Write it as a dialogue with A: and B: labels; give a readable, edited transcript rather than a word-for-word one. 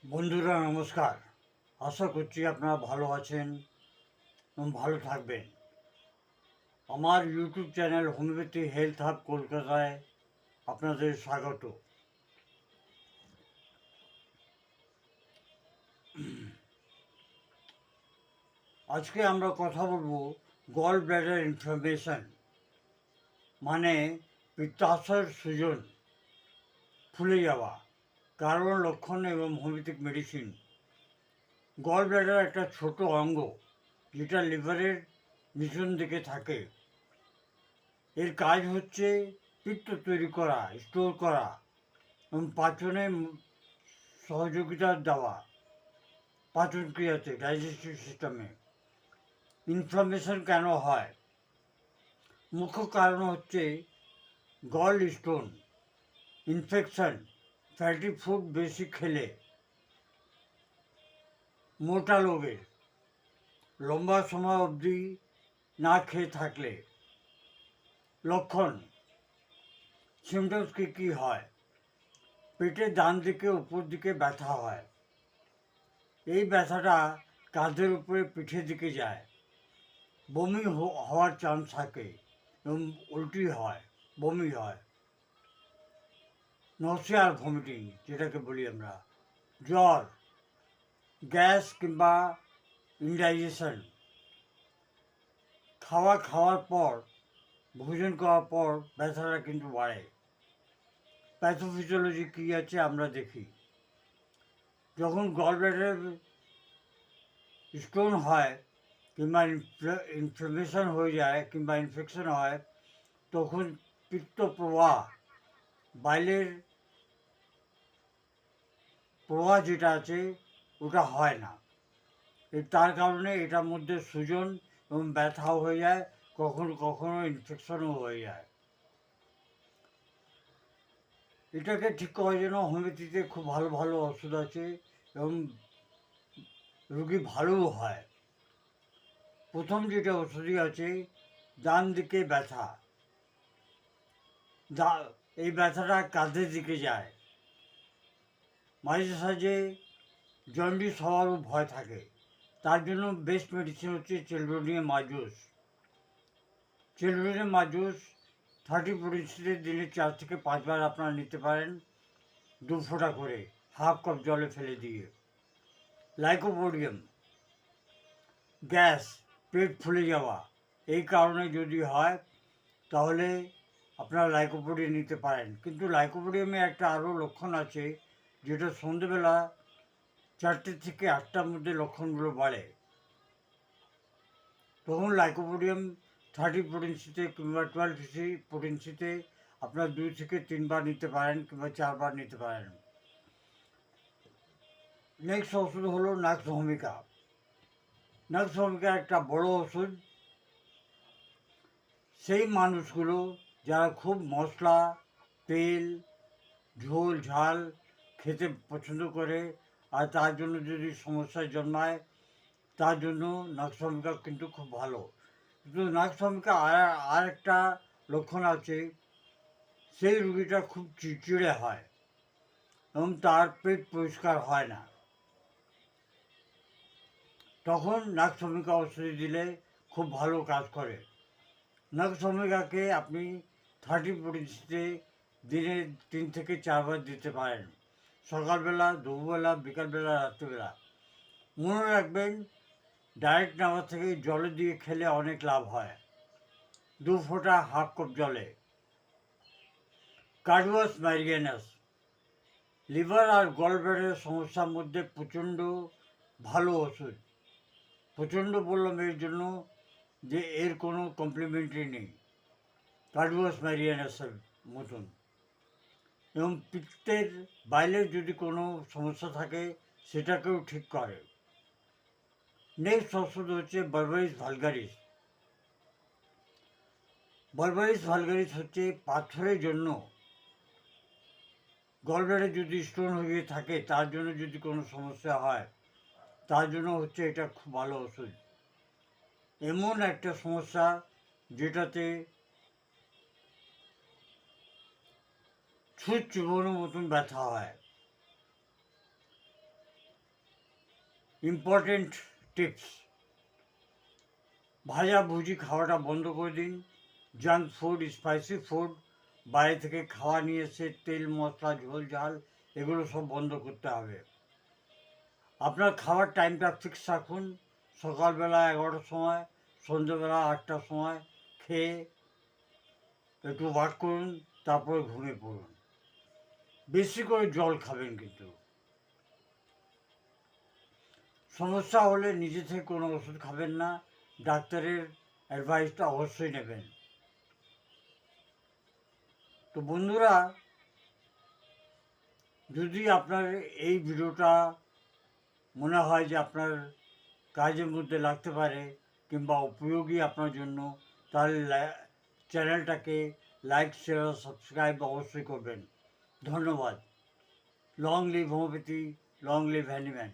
A: বন্ধুরা নমস্কার। আশা করছি আপনারা ভালো আছেন এবং ভালো থাকবেন। আমার YouTube channel homeopathy health hub কলকাতায় আপনাদের স্বাগত। আজকে আমরা কথা বলবো গল ব্ল্যাডার ইনফ্লামেশন, মানে পিত্তাশয়ের সুজন, ফুলে যাওয়া, কারণ, লক্ষণ এবং হোমিওপ্যাথিক মেডিসিন। গল ব্ল্যাডার একটা ছোট অঙ্গ যেটা লিভারের নিচন দিকে থাকে। এর কাজ হচ্ছে পিত্ত তৈরি করা, স্টোর করা এবং পাচনে সহযোগিতা দেওয়া, পাচন ক্রিয়াতে, ডাইজেস্টিভ সিস্টেমে। ইনফ্লামেশন কেন হয়? মুখ্য কারণ হচ্ছে গল স্টোন, ইনফেকশন, ফ্যাটি ফুড বেশি খেলে, মোটা লোকের, লম্বা সময় অবধি না খেয়ে থাকলে। লক্ষণ, সিমটমস কী হয়? পেটের ডান দিকে উপর দিকে ব্যথা হয়। এই ব্যথাটা কাঁধের উপরে পিঠের দিকে যায়। বমি হওয়ার চান্স থাকে এবং উল্টি হয়, বমি হয়। নসিয়া আর ভমিটিং যেটাকে বলি আমরা। জ্বর, গ্যাস কিংবা ইনডাইজেশন। খাওয়ার পর, ভোজন করার পর ব্যথাটা কিন্তু বাড়ে। প্যাথোফিজিওলজি কী আছে আমরা দেখি। যখন গল ব্ল্যাডারে স্টোন হয় কিংবা ইনফ্লামেশন হয়ে যায় কিংবা ইনফেকশন হয়, তখন পিত্ত প্রবাহ, বাইলের প্রবাহ যেটা আছে ওটা হয় না। তার কারণে এটার মধ্যে সুজন এবং ব্যথাও হয়ে যায়, কখনো কখনো ইনফেকশনও হয়ে যায়। এটাকে ঠিক করার জন্য হোমিওপ্যাথিতে খুব ভালো ভালো ওষুধ আছে এবং রুগী ভালোও হয়। প্রথম যেটা ওষুধই আছে, ডান দিকে ব্যথা, এই ব্যথাটা কাঁধের দিকে যায়। মাঝে সাঝে জন্ডিস হওয়ারও ভয় থাকে। তার জন্য বেস্ট মেডিসিন হচ্ছে চেলডোনিয়াম মাজুস। চেলডোনিয়াম মাজুস 30 দিনে 4 থেকে 5 বার আপনারা নিতে পারেন, 2 ফোঁটা করে, হাফ কাপ জলে ফেলে দিয়ে। লাইকোপোডিয়াম, গ্যাস, পেট ফুলে যাওয়া, এই কারণে যদি হয় তাহলে আপনারা লাইকোপোডিয়াম নিতে পারেন। কিন্তু লাইকোপোডিয়ামে একটা আরও লক্ষণ আছে, যেটা সন্ধেবেলা 4টে থেকে 8টার মধ্যে লক্ষণগুলো বাড়ে। তখন লাইকোপোডিয়াম 30 কিংবা 12 আপনার 2 থেকে 3 বার নিতে পারেন কিংবা 4 বার নিতে পারেন। নেক্সট ওষুধ হলো নাক্স ভূমিকা। নাক্স ভূমিকা একটা বড় ওষুধ। সেই মানুষগুলো যারা খুব মশলা, তেল, ঝোল ঝাল খেতে পছন্দ করে আর তার জন্য যদি সমস্যায় জন্মায়, তার জন্য নাক্স ভূমিকা কিন্তু খুব ভালো। কিন্তু নাক্স ভূমিকা আর একটা লক্ষণ আছে, সেই রুগীটা খুব চিড়চিড়ে হয় এবং তার পেট পরিষ্কার হয় না। তখন নাক্স ভূমিকা ওষুধ দিলে খুব ভালো কাজ করে। নাক্স ভূমিকাকে আপনি 30 দিনে 3 থেকে 4 বার দিতে পারেন, সকালবেলা, দুপুরবেলা, বিকালবেলা, রাত্রিবেলা। মনে রাখবেন, ডাইরেক্ট নেওয়ার থেকে জলে দিয়ে খেলে অনেক লাভ হয়, 2 ফোঁটা হাফ কাপ জলে। কার্ডিওস ম্যারিগেনাস, লিভার আর গলব্লাডারের সমস্যার মধ্যে প্রচণ্ড ভালো ওষুধ। প্রচণ্ড বললাম এর জন্য যে এর কোনো কমপ্লিমেন্টারি নেই, কার্ডিওস ম্যারিগেনাসের মতন। এবং পিত্তের বাইলের যদি কোনো সমস্যা থাকে সেটাকেও ঠিক করে। নেক্সট ওষুধ হচ্ছে বারবারিস ভালগারিস। বারবারিস ভালগারিস হচ্ছে পাথরের জন্য, গলব্লাডারে যদি স্টোন হয়ে থাকে তার জন্য যদি কোনো সমস্যা হয়, তার জন্য হচ্ছে এটা খুব ভালো ওষুধ। এমন একটা সমস্যা যেটাতে ছুঁচ চুবানোর মতন ব্যথা হয়, ইম্পর্টেন্ট টিপস, ভাজা ভুজি খাওয়াটা বন্ধ করে দিন। জাঙ্ক ফুড, স্পাইসি ফুড, বাইরে থেকে খাওয়া নিয়ে এসে তেল মশলা ঝোল ঝাল এগুলো সব বন্ধ করতে হবে। আপনার খাওয়ার টাইমটা ফিক্স রাখুন, সকালবেলা 11টার সময়, সন্ধ্যেবেলা 8টার সময় খেয়ে একটু ওয়াক করুন, তারপরে ঘুমিয়ে পড়ুন। বেশি করে জল খাবেন কিন্তু। সমস্যা হলে নিজে থেকে কোনো ওষুধ খাবেন না, ডাক্তারের অ্যাডভাইসটা অবশ্যই নেবেন। তো বন্ধুরা, যদি আপনার এই ভিডিওটা মনে হয় যে আপনার কাজের মধ্যে লাগতে পারে কিংবা উপযোগী আপনার জন্য, তাহলে চ্যানেলটাকে লাইক শেয়ার সাবস্ক্রাইব অবশ্যই করবেন। ধন্যবাদ। Long live homeopathy, long live Hahnemann.